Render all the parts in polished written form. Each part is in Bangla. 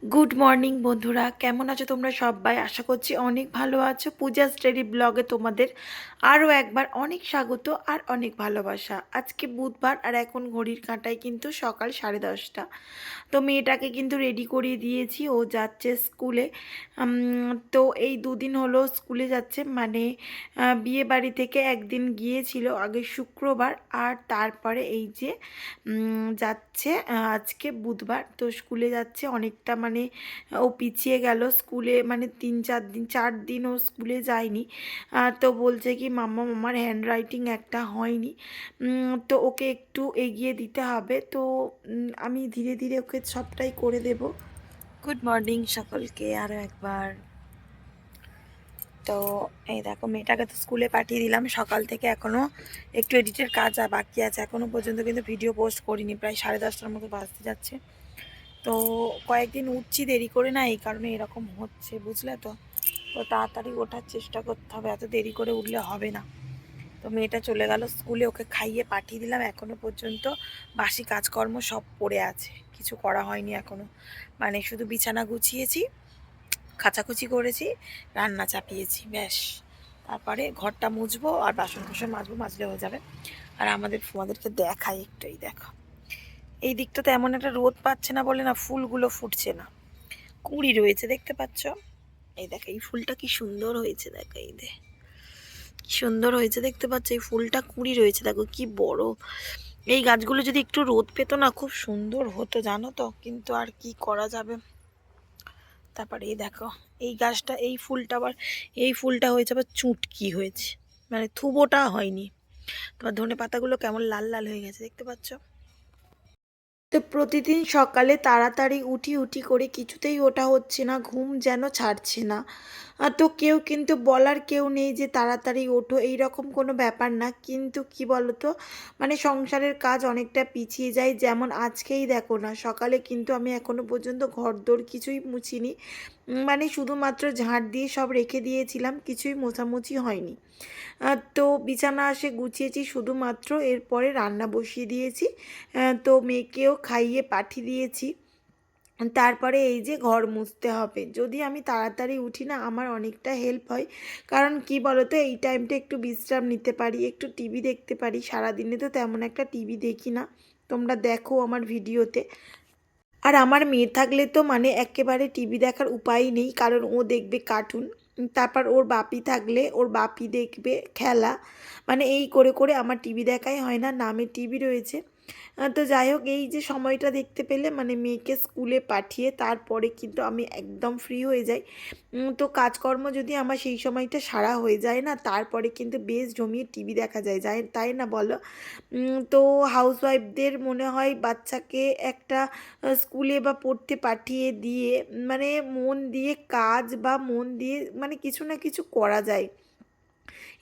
গুড মর্নিং বন্ধুরা, কেমন আছো তোমরা সবাই? আশা করছি অনেক ভালো আছো। পূজা স্টাডি ব্লগে তোমাদের আরও একবার অনেক স্বাগত আর অনেক ভালোবাসা। আজকে বুধবার আর এখন ঘড়ির কাঁটায় কিন্তু সকাল 10:30। তো মেয়েটাকে কিন্তু রেডি করিয়ে দিয়েছি, ও যাচ্ছে স্কুলে। তো এই দুদিন হলো স্কুলে যাচ্ছে, মানে বিয়ে বাড়ি থেকে একদিন গিয়েছিল আগে শুক্রবার, আর তারপরে এই যে যাচ্ছে আজকে বুধবার। তো স্কুলে যাচ্ছে অনেকটা, মানে ও পিছিয়ে গেল স্কুলে, মানে 3-4 দিন 4 দিন ও স্কুলে যায়নি। তো বলছে কি মাম্মা আমার হ্যান্ড রাইটিং একটা হয়নি, তো ওকে একটু এগিয়ে দিতে হবে। তো আমি ধীরে ধীরে ওকে সবটাই করে দেব। গুড মর্নিং সকলকে আরও একবার। তো এই দেখো মেয়েটাকে তো স্কুলে পাঠিয়ে দিলাম সকাল থেকে, এখনও একটু এডিটের কাজ বাকি আছে, এখনও পর্যন্ত কিন্তু ভিডিও পোস্ট করিনি, প্রায় 10:30টার মতো বাজতে যাচ্ছে। তো কয়েকদিন উঠছি দেরি করে, না এই কারণে এরকম হচ্ছে, বুঝলে তো। তো তাড়াতাড়ি ওঠার চেষ্টা করতে হবে, এত দেরি করে উঠলে হবে না। তো মেয়েটা চলে গেল স্কুলে, ওকে খাইয়ে পাঠিয়ে দিলাম। এখনও পর্যন্ত বাসি কাজকর্ম সব পড়ে আছে, কিছু করা হয়নি এখনও, মানে শুধু বিছানা গুছিয়েছি, কাচাকুচি করেছি, রান্না চাপিয়েছি, ব্যাস। তারপরে ঘরটা মুছবো আর বাসন কোসন মাজবো, মাজলে হয়ে যাবে। আর তোমাদেরকে দেখাই একটু, এই দেখো এই দিকটাতে এমন একটা রোদ পাচ্ছে না বলে না, ফুলগুলো ফুটছে না, কুঁড়ি রয়েছে দেখতে পাচ্ছ। এই দেখো এই ফুলটা কি সুন্দর হয়েছে, দেখো এই কি সুন্দর হয়েছে দেখতে পাচ্ছ, এই ফুলটা কুঁড়ি রয়েছে, দেখো কি বড়। এই গাছগুলো যদি একটু রোদ পেতো না, খুব সুন্দর হতো জানো তো, কিন্তু আর কি করা যাবে। তারপরে এই দেখো এই গাছটা, এই ফুলটা আবার, এই ফুলটা হয়েছে আবার চুটকি হয়েছে, মানে থুবোটা হয়নি। তোমার ধনে পাতাগুলো কেমন লাল লাল হয়ে গেছে দেখতে পাচ্ছ। তো প্রতিদিন সকালে তাড়াতাড়ি উঠি উঠি করে কিছুতেই ওঠা হচ্ছে না, ঘুম যেন ছাড়ছে না। তো কেউ কিন্তু বলার কেউ নেই যে তাড়াতাড়ি ওঠো, এই রকম কোনো ব্যাপার না, কিন্তু কি বলতো, মানে সংসারের কাজ অনেকটা পিছিয়ে যায়। যেমন আজকেই দেখো না, সকালে কিন্তু আমি এখনো পর্যন্ত ঘরদোর কিছুই মুছিনি, মানে শুধুমাত্র ঝাঁট দিয়ে সব রেখে দিয়েছিলাম, কিছুই মোছামুছি হয়নি। তো বিছানা আসে গুছিয়েছি শুধুমাত্র, এরপরে রান্না বসিয়ে দিয়েছি। তো মেয়েকেও খাইয়ে পাঠিয়ে দিয়েছি। তারপরে এই যে ঘর মুছতে হবে, যদি আমি তাড়াতাড়ি উঠি না আমার অনেকটা হেল্প হয়। কারণ কি বলতো, এই টাইমটা একটু বিশ্রাম নিতে পারি, একটু টিভি দেখতে পারি। সারাদিনে তো তেমন একটা টিভি দেখি না, তোমরা দেখো আমার ভিডিওতে। আর আমার মেয়ে থাকলে তো মানে একেবারে টিভি দেখার উপায় নেই, কারণ ও দেখবে কার্টুন। তারপর ওর বাপি থাকলে ওর বাপি দেখবে খেলা, মানে এই করে করে আমার টিভি দেখাই হয় না, নামে টিভি রয়েছে। তো যাই হোক, এই যে সময়টা দেখতে পেলে, মানে মেয়েকে স্কুলে পাঠিয়ে তারপরে কিন্তু আমি একদম ফ্রি হয়ে যাই। তো কাজকর্ম যদি আমার সেই সময়টা সারা হয়ে যায় না, তারপরে কিন্তু বেশ জমিয়ে টিভি দেখা যায়, তাই না বলো? তো হাউসওয়াইফদের মনে হয় বাচ্চাকে একটা স্কুলে বা পড়তে পাঠিয়ে দিয়ে, মানে মন দিয়ে কাজ বা মন দিয়ে মানে কিছু না কিছু করা যায়,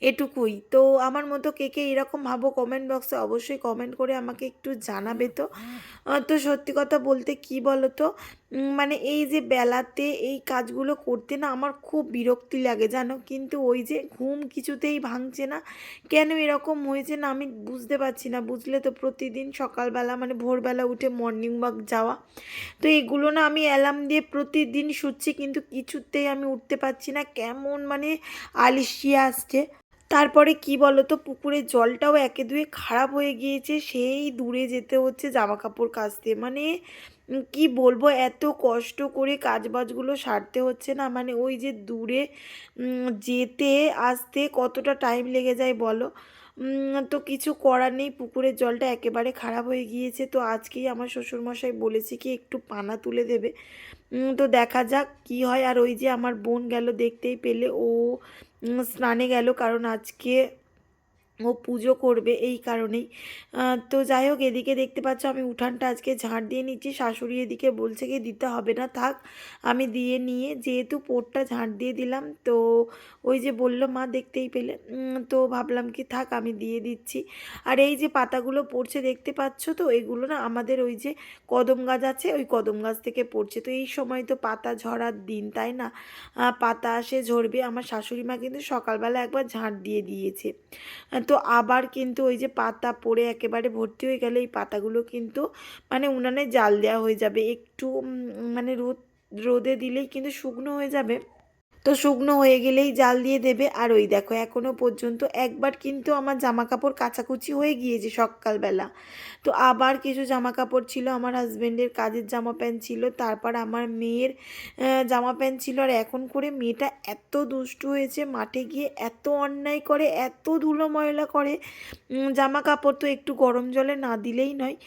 এটুকুই। তো আমার মতো কে কে এরকম ভাবো, কমেন্ট বক্সে অবশ্যই কমেন্ট করে আমাকে একটু জানাবে। তো তো সত্যি কথা বলতে কি বলো তো, মানে এই যে বেলাতে এই কাজগুলো করতে না আমার খুব বিরক্তি লাগে জানো, কিন্তু ওই যে ঘুম কিছুতেই ভাঙছে না, কেন এরকম হয়েছে না আমি বুঝতে পারছি না, বুঝলে তো। প্রতিদিন সকালবেলা মানে ভোরবেলা উঠে মর্নিং ওয়াক যাওয়া, তো এগুলো না আমি অ্যালার্ম দিয়ে প্রতিদিন শুচ্ছি, কিন্তু কিছুতেই আমি উঠতে পারছি না, কেমন মানে আলিশিয়া আসছে। তারপরে কি বলতো, পুকুরের জলটাও একে দুয়ে খারাপ হয়ে গিয়েছে, সেই দূরে যেতে হচ্ছে জামা কাপড় কাচতে, মানে কি বলবো, এত কষ্ট করে কাজবাজগুলো সারতে হচ্ছে না, মানে ওই যে দূরে যেতে আসতে কতটা টাইম লেগে যায় বলো। তো কিছু করার নেই, পুকুরের জলটা একেবারে খারাপ হয়ে গিয়েছে। তো আজকেই আমার শ্বশুরমশাই বলেছে কি একটু পানা তুলে দেবে। তো দেখা যাক কি হয়। আর ওই যে আমার বোন গেল, দেখতেই পেলে ও স্নানে গেল, কারণ আজকে ও পুজো করবে এই কারণেই। তো যাই হোক, এদিকে দেখতে পাচ্ছ আমি উঠানটা আজকে ঝাঁট দিয়ে নিচ্ছি, শাশুড়ি এদিকে বলছে কি দিতে হবে না থাক, আমি দিয়ে নিয়ে যেহেতু পোরটা ঝাঁট দিয়ে দিলাম, তো ওই যে বললো মা দেখতেই পেলে, তো ভাবলাম কি থাক আমি দিয়ে দিচ্ছি। আর এই যে পাতাগুলো পড়ছে দেখতে পাচ্ছ, তো এগুলো না আমাদের ওই যে কদম গাছ আছে, ওই কদম গাছ থেকে পড়ছে। তো এই সময় তো পাতা ঝরার দিন, তাই না? পাতা আসে ঝরবে, আমার শাশুড়ি মা কিন্তু সকালবেলা একবার ঝাঁট দিয়ে দিয়েছে। তো আবার কিন্তু ওই যে পাতা পড়ে একেবারে ভর্তি হয়ে গেলে এই পাতাগুলো কিন্তু মানে উনানে জাল দেওয়া হয়ে যাবে, একটু মানে রোদ রোদে দিলেই কিন্তু শুকনো হয়ে যাবে। তো শুকনো হয়ে গেলেই জাল দিয়ে দেবে। আর ওই দেখো এখনও পর্যন্ত একবার কিন্তু আমার জামা কাপড় কাচাকুচি হয়ে গিয়েছে সকালবেলা। তো আবার কিছু জামা কাপড় ছিল, আমার হাজব্যান্ডের কাজের জামা প্যান্ট ছিল, তারপর আমার মেয়ের জামা প্যান্ট ছিল। আর এখন করে মেয়েটা এত দুষ্টু হয়েছে, মাঠে গিয়ে এত অন্যায় করে, এত ধুলো ময়লা করে। জামা কাপড় তো একটু গরম জলে না দিলেই নয়।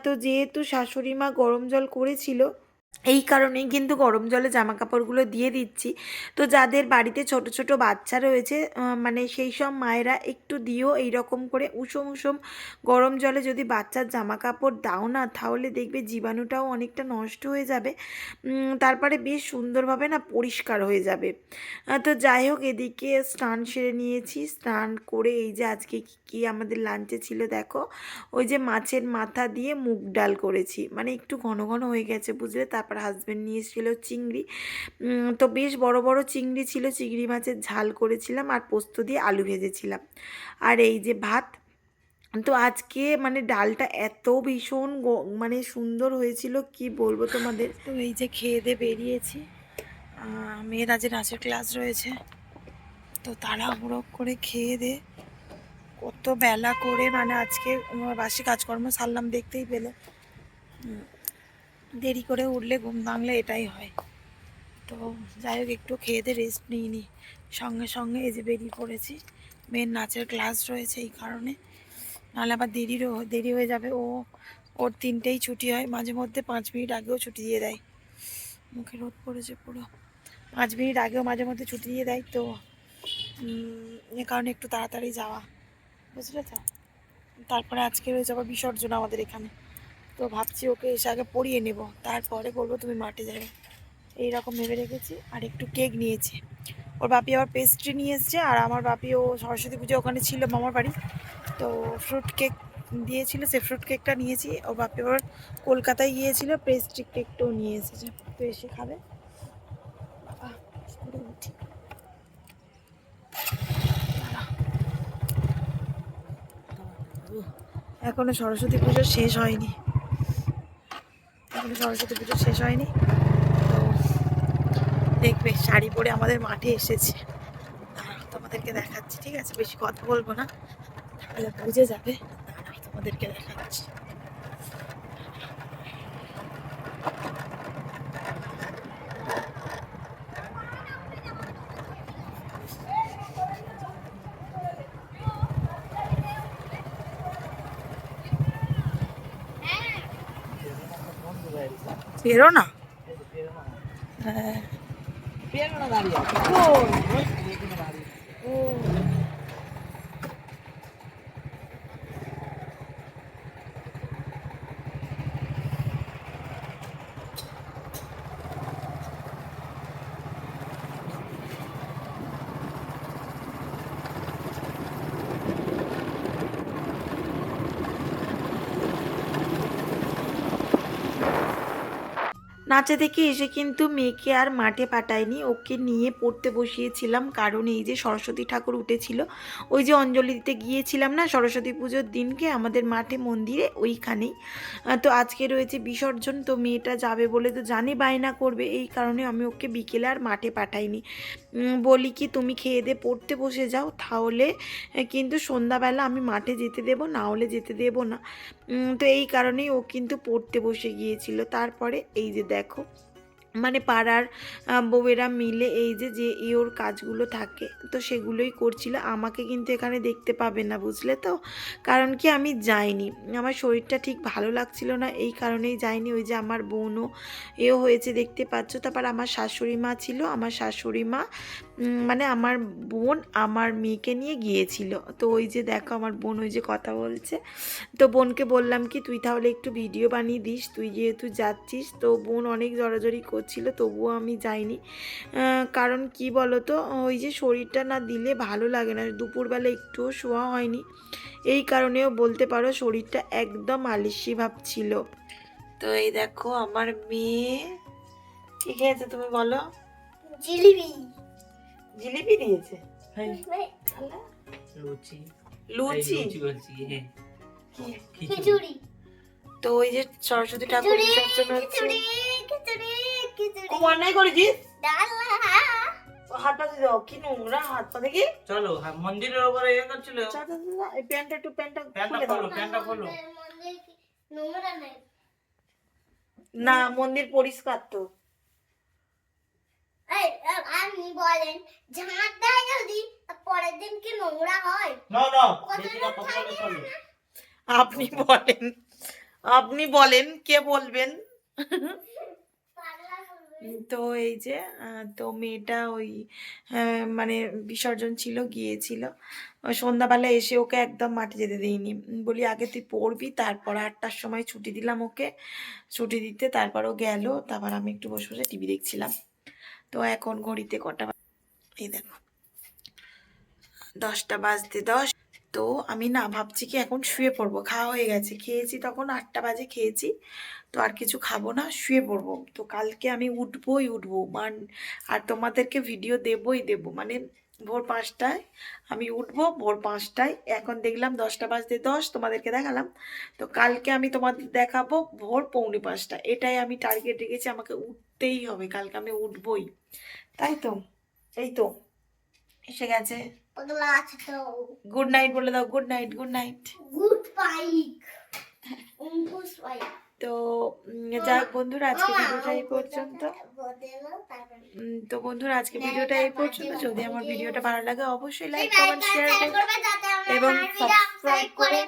তো যেহেতু শাশুড়ি মা গরম জল করেছিল, এই কারণেই কিন্তু গরম জলে জামা কাপড়গুলো দিয়ে দিচ্ছি। তো যাদের বাড়িতে ছোট ছোট বাচ্চা রয়েছে, মানে সেই সব মায়েরা একটু দিও এই রকম করে উষম উষম গরম জলে যদি বাচ্চার জামা কাপড় দাও না, তাহলে দেখবে জীবাণুটাও অনেকটা নষ্ট হয়ে যাবে। তারপরে বেশ সুন্দরভাবে না পরিষ্কার হয়ে যাবে। তো যাই হোক, এদিকে স্নান সেরে নিয়েছি। স্নান করে এই যে আজকে কী আমাদের লাঞ্চে ছিল দেখো, ওই যে মাছের মাথা দিয়ে মুগ ডাল করেছি, মানে একটু ঘন ঘন হয়ে গেছে বুঝলে। তারপর হাজব্যান্ড নিয়ে এসেছিল চিংড়ি, তো বেশ বড় বড় চিংড়ি ছিল, চিংড়ি মাছের ঝাল করেছিলাম আর পোস্ত দিয়ে আলু ভেজেছিলাম। আর এই যে ভাত। তো আজকে মানে ডালটা এত ভীষণ মানে সুন্দর হয়েছিল কি বলবো তোমাদের। তো এই যে খেয়ে দিয়ে বেরিয়েছি, মেয়ের আজ নাচের ক্লাস রয়েছে, তো তাড়াহুড়ো করে খেয়ে দে কত বেলা করে, মানে আজকে বাসি কাজকর্ম সারলাম দেখতেই পেলে। দেরি করে উঠলে ঘুম ভাঙলে এটাই হয়। তো যাই হোক, একটু খেয়ে দিয়ে রেস্ট নিইনি, সঙ্গে সঙ্গে এই যে বেরিয়ে পড়েছি। মেয়ের নাচের ক্লাস রয়েছে এই কারণে, নাহলে আবার দেরি হয়ে যাবে। ওর 3টেই ছুটি হয়, মাঝে মধ্যে 5 মিনিট আগেও ছুটি দিয়ে দেয়। মুখে রোদ পড়েছে পুরো, 5 মিনিট আগেও মাঝে মধ্যে ছুটি দিয়ে দেয়। তো এ কারণে একটু তাড়াতাড়ি যাওয়া, বুঝলে তো। তারপরে আজকে রয়েছে আবার বিসর্জন আমাদের এখানে, তো ভাবছি ওকে এসে আগে পড়িয়ে নেব, তারপরে বলবো তুমি মাঠে যাবে, এইরকম ভেবে রেখেছি। আর একটু কেক নিয়েছি, ওর বাপি আবার পেস্ট্রি নিয়ে এসছে। আর আমার বাপি ও সরস্বতী পুজো ওখানে ছিল মামার বাড়ি, তো ফ্রুট কেক দিয়েছিল, সে ফ্রুট কেকটা নিয়েছি। ওর বাপি আবার কলকাতায় গিয়েছিল, পেস্ট্রি কেকটাও নিয়ে এসেছে, তো এসে খাবে। এখনো সরস্বতী পুজো শেষ হয়নি, তো দেখবে শাড়ি পরে আমাদের মাঠে এসেছে, তোমাদেরকে দেখাচ্ছি। ঠিক আছে, বেশি কথা বলবো না, তাহলে বুঝে যাবে। তোমাদেরকে দেখাচ্ছি। বেরো না, হ্যাঁ নাচে থেকে এসে কিন্তু মেয়েকে আর মাঠে পাঠায়নি, ওকে নিয়ে পড়তে বসিয়েছিলাম। কারণ এই যে সরস্বতী ঠাকুর উঠেছিল, ওই যে অঞ্জলি দিতে গিয়েছিলাম না সরস্বতী পুজোর দিনকে আমাদের মাঠে মন্দিরে, ওইখানেই। তো আজকে রয়েছে বিসর্জন, তো মেয়েটা যাবে বলে তো জানে বায়না করবে, এই কারণে আমি ওকে বিকেলে আর মাঠে পাঠাইনি। বলি কি তুমি খেয়ে দিয়ে পড়তে বসে যাও, তাহলে কিন্তু সন্ধ্যাবেলা আমি মাঠে যেতে দেবো, না হলে যেতে দেবো না। তো এই কারণেই ও কিন্তু পড়তে বসে গিয়েছিল। তারপরে এই যে দেখো, মানে পাড়ার বউয়েরা মিলে এই যে ওর কাজগুলো থাকে, তো সেগুলোই করছিল। আমাকে কিন্তু এখানে দেখতে পাবে না, বুঝলে তো। কারণ কি আমি যাইনি, আমার শরীরটা ঠিক ভালো লাগছিল না, এই কারণেই যাইনি। ওই যে আমার বোনও এও হয়েছে দেখতে পাচ্ছ। তারপর আমার শাশুড়ি মা ছিল, আমার শাশুড়ি মা মানে আমার বোন আমার মেয়েকে নিয়ে গিয়েছিল। তো ওই যে দেখো আমার বোন ওই যে কথা বলছে, তো বোনকে বললাম কি তুই তাহলে একটু ভিডিও বানিয়ে দিস, তুই যেহেতু যাচ্ছিস। তো বোন অনেক জড়াজড়ি করছিল, তবুও আমি যাইনি। কারণ কি বলো তো, ওই যে শরীরটা না দিলে ভালো লাগে না, দুপুরবেলা একটুও শোয়া হয়নি, এই কারণেও বলতে পারো শরীরটা একদম আলিস্যি ভাব ছিল। তো এই দেখো আমার মেয়ে কি খেয়েছে তুমি বলো। জিলিপি দিয়েছে, লুচি খিচুড়ি। তো ওই যে সরস্বতী ঠাকুর বিসর্জন হচ্ছে, খুব অন্যায় করেছিস। হাত পা দিয়ে দাও, কি নোংরা হাত পা দেখি। চলো মন্দিরের উপরে ইয়ে করছিল। এই প্যান্টটা একটু প্যান্টটা খোলো। না, মন্দির পরিষ্কার তো। আপনি বলেন ঝাঁট দেয় যদি পরের দিন কি নোংরা হয়? না আপনি বলেন কে বলবেন। তো এই যে তো মেয়েটা ওই মানে বিসর্জন ছিল, গিয়েছিল সন্ধ্যাবেলা এসে ওকে একদম মাঠে যেতে দিইনি, বলি আগে তুই পড়বি, তারপর 8টার সময় ছুটি দিলাম ওকে, ছুটি দিতে তারপর ও গেল, তারপর আমি একটু বসে বসে টিভি দেখছিলাম। তো এখন ঘড়িতে কটা, এই দেখো 10টা বাজতে 10। তো আমি না ভাবছি কি এখন শুয়ে পড়বো, খাওয়া হয়ে গেছে, খেয়েছি তখন 8টা বাজে খেয়েছি, তো আর কিছু খাবো না, শুয়ে পড়বো। তো কালকে আমি উঠবো আর তোমাদেরকে ভিডিও দেবো, মানে ভোর 5টায় আমি উঠবো, ভোর 5টায়। এখন দেখলাম 10টা বাজতে 10, তোমাদেরকে দেখালাম। তো কালকে আমি তোমাদের দেখাবো ভোর 4:45। এটাই আমি টার্গেট রেখেছি, আমাকে উঠতেই হবে, কালকে আমি উঠবই, তাই তো। এই তো এসে গেছে। গুড নাইট বলে দাও, গুড নাইট। গুড বাইক তো যাই বন্ধুরা, আজকে ভিডিওটা এই পর্যন্ত। তো বন্ধুরা আজকে ভিডিওটা এই পর্যন্ত। যদি আমার ভিডিওটা ভালো লাগে অবশ্যই লাইক কমেন্ট শেয়ার করবে এবং সাবস্ক্রাইব করে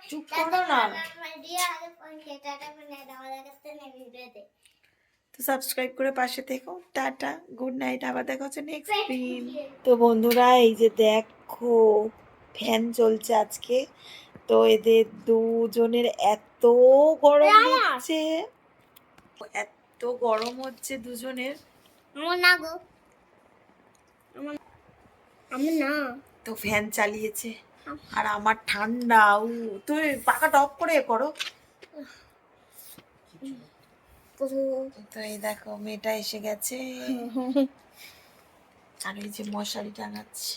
চুপ করো না। তো সাবস্ক্রাইব করে পাশে থেকো। টাটা, গুড নাইট, আবার দেখা হচ্ছে নেক্সট দিন। তো বন্ধুরা এই যে দেখো ফ্যান চলছে আজকে, তো এদের দুজনের এত গরম হচ্ছে, এত গরম হচ্ছে দুজনের। তো ফ্যান চালিয়েছে আর আমার ঠান্ডা। তুই পাখাটা অফ করে করো। তো এই দেখো মেয়েটা এসে গেছে, আর এই যে মশারি টাঙাচ্ছে।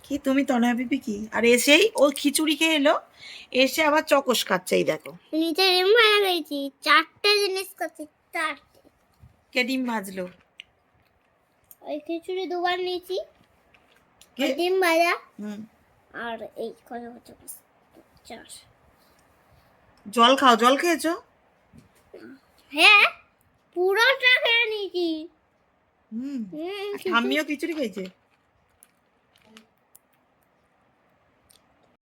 কি তুমি তনয়া বিবি কি? আর এসেই ও খিচুড়ি খেয়ে এলো, এসে আবার চকস খাচ্ছে। এই দেখো নিচে ডিম ভাজা গেছি, 4টে জিনিস করছি, 4টে। কে ডিম ভাজলো? ওই খিচুড়ি দুবার নিয়েছি, ডিম ভাজা আর এই কলা হচ্ছে 4। জল খাও, জল খেয়েছো? হ্যাঁ পুরোটা খেয়ে নিয়েছি। আমিও খিচুড়ি খেয়েছি।